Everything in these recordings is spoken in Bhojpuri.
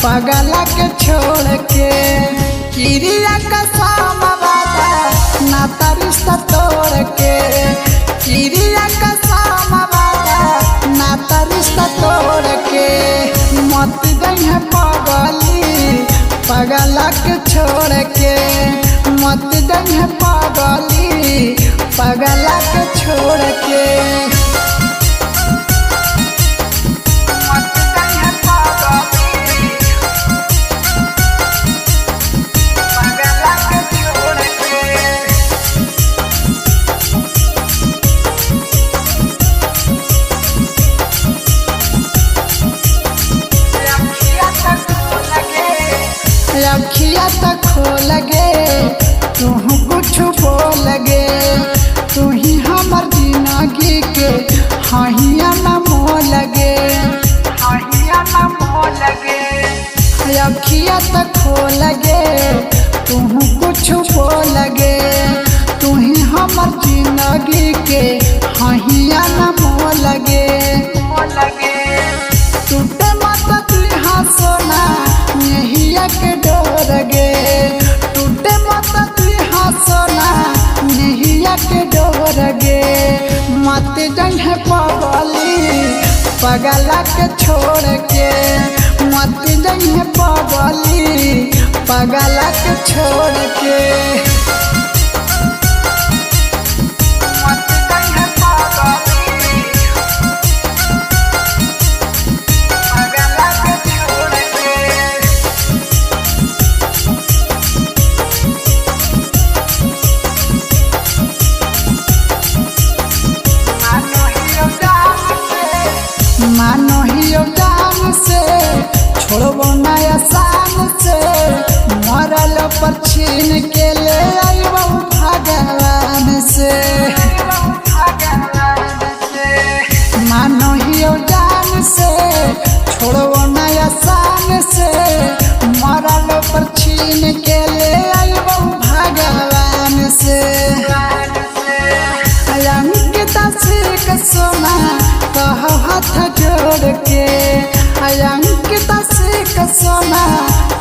पगला के छोड़ के किरिया कसम वादा नाता रिश्ता तोड़ के किरिया कसम वादा नाता रिश्ता तोड़ के मत गई पगली पगला के छोड़ के मत गई पगली पगला के छोड़ के अखिया तक खो लगे तू कुछ बोल गे तू ही हमर जिंदगी के हाहिया न मोल गे हाहिया न मोल गे अखिया तक खो लगे तू कुछ बोल गे तू ही हमर जिंदगी के हाहिया न मोल गे टूटे मत तू सोना नहिया के डोर गे टूटे मत तू सोना नहिया के डोर गे मत जंग पगली पगला के छोड़ के मत जंग पगली पगला के छोड़ के मानो ही जान से छोड़बो नया शान से मरल पर छीन के ले आइबो भगवान से मानो ही जान से छोड़बो नया शान से मरल पर छीन के ले आइबो भगवान से अंकिता सिर्फ सोना कहो हाथ जोड़ के अंकिता सिर्फ सोना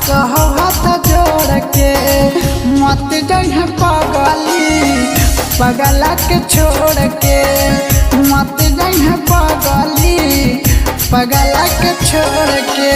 कहो हाथ जोड़ के मत जंग पगली पगला के छोड़ के मत जंग पगली पगला के छोड़ के।